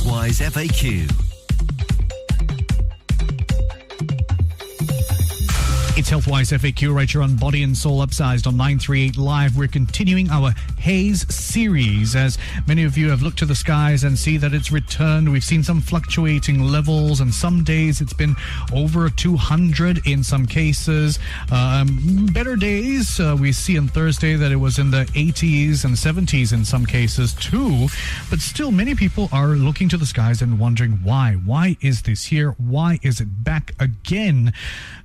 Healthwise FAQ. It's Healthwise FAQ right here on Body and Soul Upsized on 938 Live. We're continuing our Haze series. As many of you have looked to the skies and see that it's returned, we've seen some fluctuating levels, and some days it's been over 200 in some cases. Better days, we see on Thursday that it was in the 80s and 70s in some cases too. But still, many people are looking to the skies and wondering why. Why is this here? Why is it back again?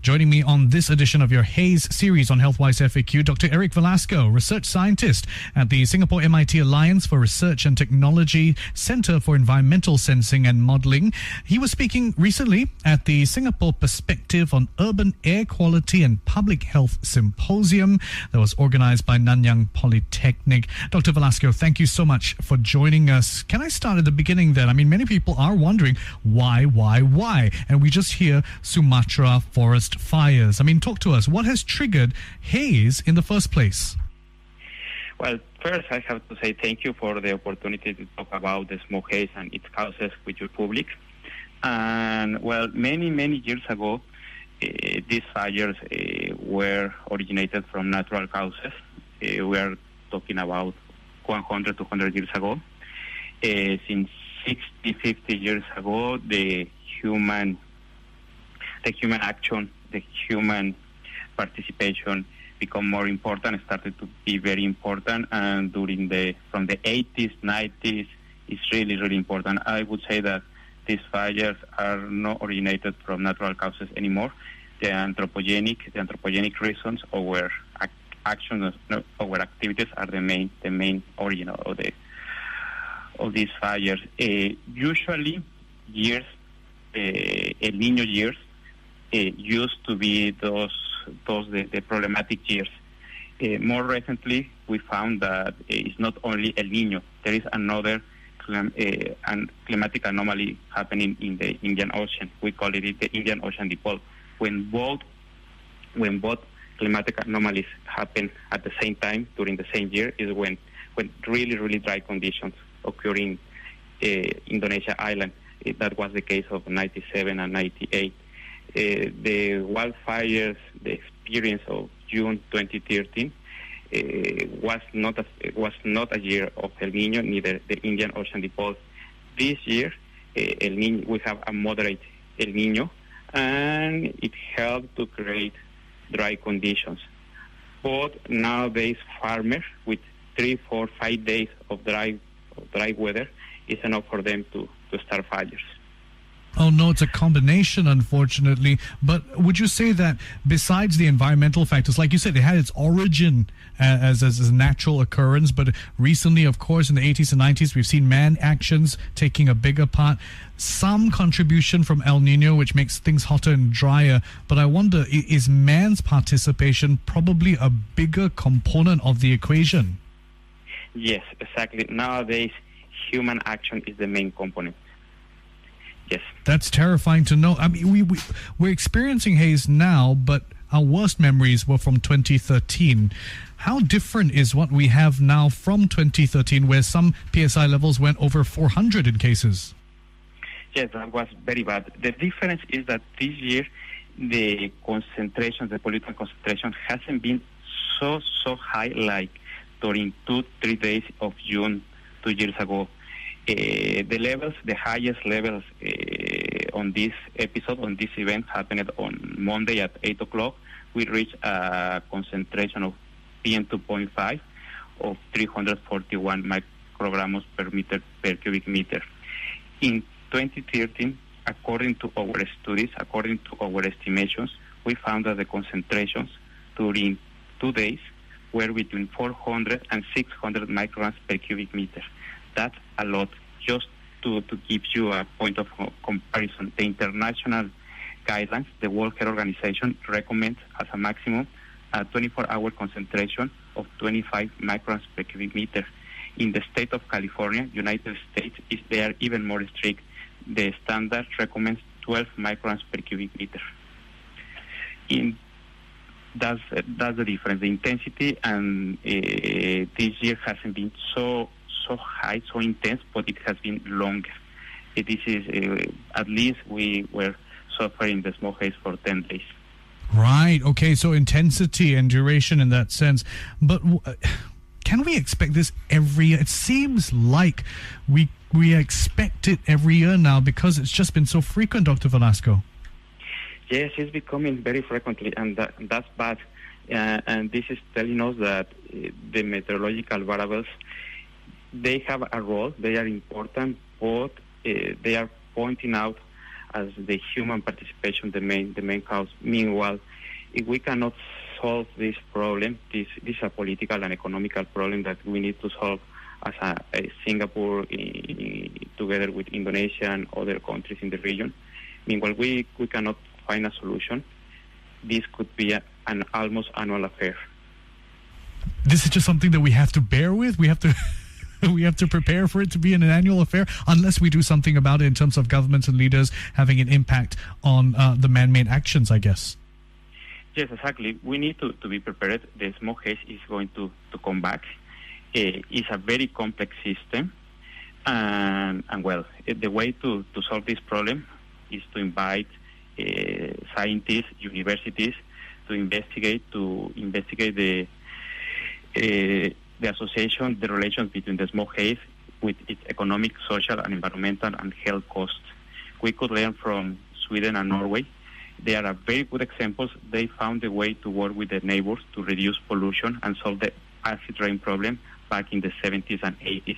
Joining me on this edition of your Haze series on Healthwise FAQ, Dr. Eric Velasco, research scientist at the Singapore MIT Alliance for Research and Technology Center for Environmental Sensing and Modeling. He was speaking recently at the Singapore Perspective on Urban Air Quality and Public Health Symposium that was organized by Nanyang Polytechnic. Dr. Velasco, thank you so much for joining us. Can I start at the beginning then? I mean, many people are wondering why? And we just hear Sumatra forest fires. I mean, talk to us. What has triggered haze in the first place? Well, first I have to say thank you for the opportunity to talk about the smoke haze and its causes with your public. And well, many years ago, these fires were originated from natural causes. We are talking about 100 to 200 years ago. Since 60, 50 years ago, the human action, the human participation become more important, started to be very important, and from the 80s, 90s, it's really important. I would say that these fires are not originated from natural causes anymore. The anthropogenic reasons, our actions, our activities are the main origin of these fires. Usually, El Niño years used to be the problematic years. More recently, we found that it's not only El Niño. There is another climatic anomaly happening in the Indian Ocean. We call it the Indian Ocean Dipole. When both climatic anomalies happen at the same time during the same year is when really dry conditions occur in Indonesia island. That was the case of 97 and 98. The wildfires, the experience of June 2013, was not a year of El Niño, neither the Indian Ocean Dipole. This year, El Niño, we have a moderate El Niño, and it helped to create dry conditions. But nowadays, farmers with 3, 4, 5 days of dry weather is enough for them to start fires. Oh, no, it's a combination, unfortunately. But would you say that besides the environmental factors, like you said, it had its origin as a natural occurrence, but recently, of course, in the 80s and 90s, we've seen man actions taking a bigger part, some contribution from El Nino, which makes things hotter and drier. But I wonder, is man's participation probably a bigger component of the equation? Yes, exactly. Nowadays, human action is the main component. Yes. That's terrifying to know. I mean, we're experiencing haze now, but our worst memories were from 2013. How different is what we have now from 2013, where some PSI levels went over 400 in cases? Yes, that was very bad. The difference is that this year, the pollutant concentration hasn't been so high like during 2-3 days of June 2 years ago. The highest levels on this event happened on Monday at 8 o'clock. We reached a concentration of PM2.5 of 341 micrograms per meter per cubic meter. In 2013, according to our studies, according to our estimations, we found that the concentrations during 2 days were between 400 and 600 micrograms per cubic meter. That's a lot. Just to give you a point of comparison, the international guidelines, the World Health Organization recommends as a maximum a 24-hour concentration of 25 micrograms per cubic meter. In the state of California, United States, they are even more strict. The standard recommends 12 micrograms per cubic meter. That's the difference. The intensity and this year hasn't been so high, so intense, but it has been longer. This is, at least we were suffering the smoke haze for 10 days. Right. Okay. So intensity and duration in that sense. But can we expect this every year? It seems like we expect it every year now because it's just been so frequent, Dr. Velasco. Yes, it's becoming very frequently, and that's bad. And this is telling us that the meteorological variables, they have a role, they are important, but they are pointing out as the human participation the main cause. Meanwhile, if we cannot solve this problem, this is a political and economical problem that we need to solve as a Singapore together with Indonesia and other countries in the region. Meanwhile, we cannot find a solution. This could be an almost annual affair. This is just something that we have to bear with. We have to we have to prepare for it to be an annual affair unless we do something about it in terms of governments and leaders having an impact on the man-made actions, I guess. Yes, exactly. We need to be prepared. The smoke haze is going to come back. It's a very complex system. And well, the way to solve this problem is to invite scientists, universities to investigate the association, the relations between the smoke haze with its economic, social, and environmental and health costs. We could learn from Sweden and Norway. They are very good examples. They found a way to work with their neighbors to reduce pollution and solve the acid rain problem back in the 70s and 80s.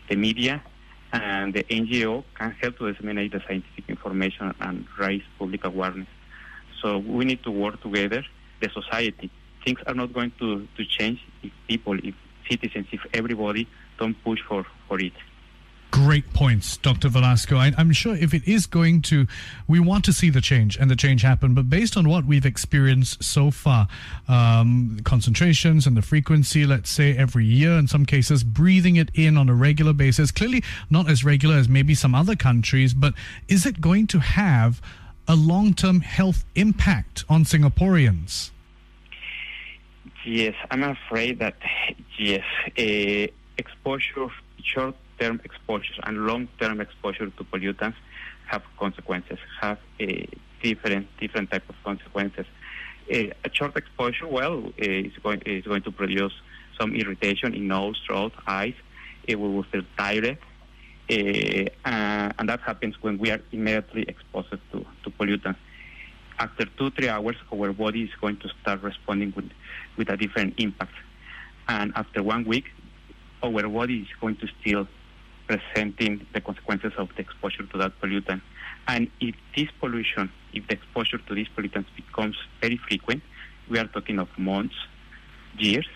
The media and the NGO can help to disseminate the scientific information and raise public awareness. So we need to work together, the society. Things are not going to change if people, if citizens, if everybody don't push for it. Great points, Dr. Velasco. I'm sure if it is going to, we want to see the change and the change happen, but based on what we've experienced so far, concentrations and the frequency, let's say every year, in some cases, breathing it in on a regular basis, clearly not as regular as maybe some other countries, but is it going to have a long-term health impact on Singaporeans? Yes, I'm afraid that, yes, exposure, short-term exposure and long-term exposure to pollutants have consequences, have a different type of consequences. A short exposure, well, is going to produce some irritation in nose, throat, eyes. We will feel tired, and that happens when we are immediately exposed to pollutants. After 2-3 hours, our body is going to start responding with a different impact. And after 1 week, our body is going to still presenting the consequences of the exposure to that pollutant. And if this pollution, if the exposure to these pollutants becomes very frequent, we are talking of months, years.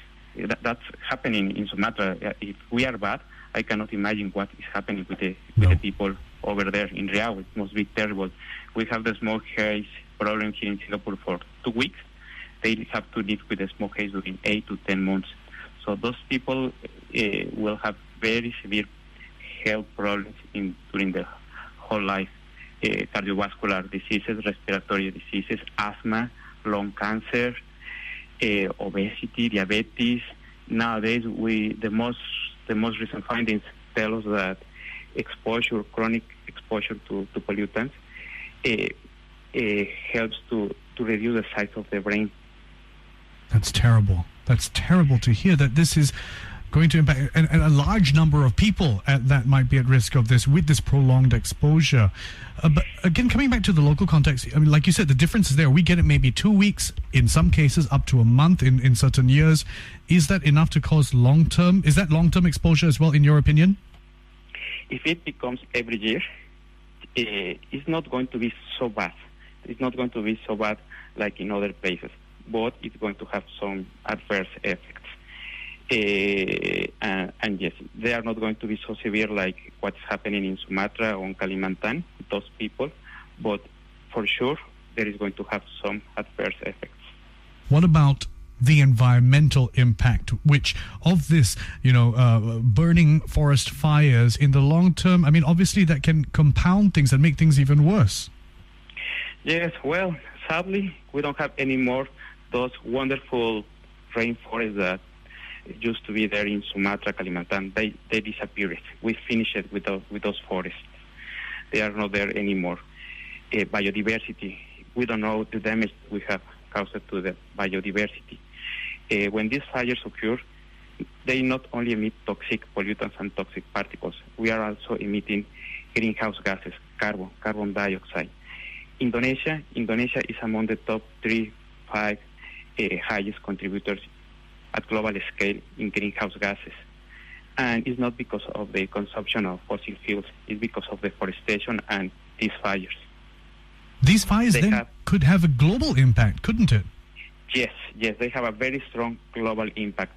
That's happening in Sumatra. If we are bad, I cannot imagine what is happening with the people over there in Riau. It must be terrible. We have the smoke haze problem here in Singapore for 2 weeks. They have to live with the smoke haze during 8 to 10 months. So those people will have very severe health problems during their whole life. Cardiovascular diseases, respiratory diseases, asthma, lung cancer, obesity, diabetes. Nowadays, the most recent findings tell us that chronic exposure to pollutants helps to reduce the size of the brain. That's terrible. That's terrible to hear that this is going to impact and a large number of people that might be at risk of this with this prolonged exposure. But again, coming back to the local context, I mean, like you said, the difference is there. We get it maybe 2 weeks, in some cases up to a month in certain years. Is that enough to cause long-term? Is that long-term exposure as well, in your opinion? If it becomes every year, it's not going to be so bad. It's not going to be so bad like in other places, but it's going to have some adverse effects. And yes, they are not going to be so severe like what's happening in Sumatra or Kalimantan with those people, but for sure there is going to have some adverse effects. What about the environmental impact, which of this, burning forest fires in the long term? I mean, obviously that can compound things and make things even worse. Yes, well, sadly, we don't have any more those wonderful rainforests that used to be there in Sumatra, Kalimantan. They disappeared. We finished it with those forests. They are not there anymore. Biodiversity, we don't know the damage we have caused to the biodiversity. When these fires occur, they not only emit toxic pollutants and toxic particles, we are also emitting greenhouse gases, carbon dioxide. Indonesia is among the top 3-5 highest contributors at global scale in greenhouse gases. And it's not because of the consumption of fossil fuels, it's because of deforestation and these fires. These fires could have a global impact, couldn't it? Yes, they have a very strong global impact.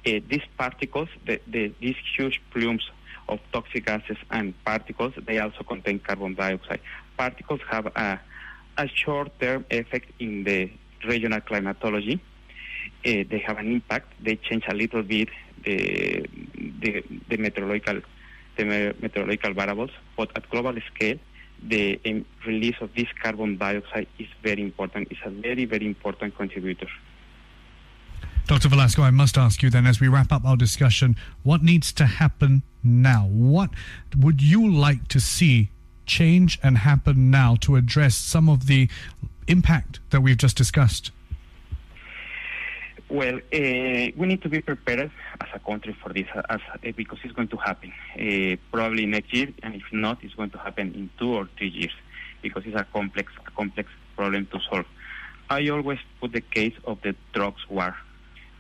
These particles, these huge plumes of toxic gases and particles, they also contain carbon dioxide. Particles have a short-term effect in the regional climatology. They have an impact. They change a little bit the meteorological variables, but at global scale, the release of this carbon dioxide is very important. It's a very, very important contributor. Dr. Velasco, I must ask you then, as we wrap up our discussion, what needs to happen now? What would you like to see change and happen now to address some of the impact that we've just discussed? Well, we need to be prepared as a country for this, because it's going to happen probably next year, and if not, it's going to happen in 2 or 3 years, because it's a complex problem to solve. I always put the case of the drugs war.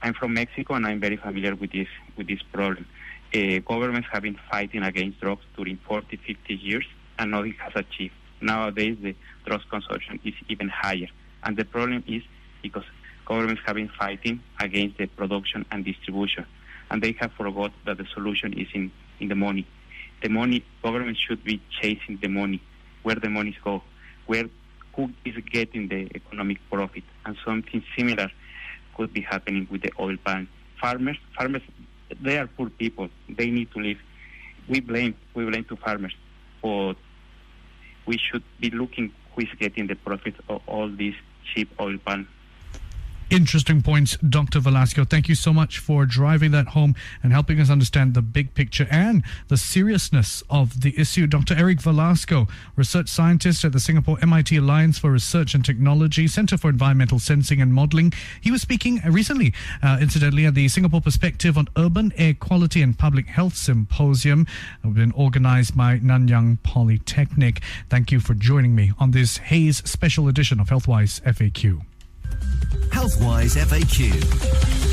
I'm from Mexico, and I'm very familiar with this problem. Governments have been fighting against drugs during 40, 50 years, and nothing has achieved. Nowadays, the drugs consumption is even higher, and the problem is because governments have been fighting against the production and distribution, and they have forgot that the solution is in the money. The money, governments should be chasing the money, where the monies go, who is getting the economic profit, and something similar could be happening with the oil palm. Farmers, they are poor people. They need to live. We blame to farmers, but we should be looking who is getting the profit of all this cheap oil palm. Interesting points, Dr. Velasco. Thank you so much for driving that home and helping us understand the big picture and the seriousness of the issue. Dr. Eric Velasco, research scientist at the Singapore MIT Alliance for Research and Technology, Center for Environmental Sensing and Modeling. He was speaking recently, incidentally, at the Singapore Perspective on Urban Air Quality and Public Health Symposium, been organized by Nanyang Polytechnic. Thank you for joining me on this Haze special edition of Healthwise FAQ. Healthwise FAQ.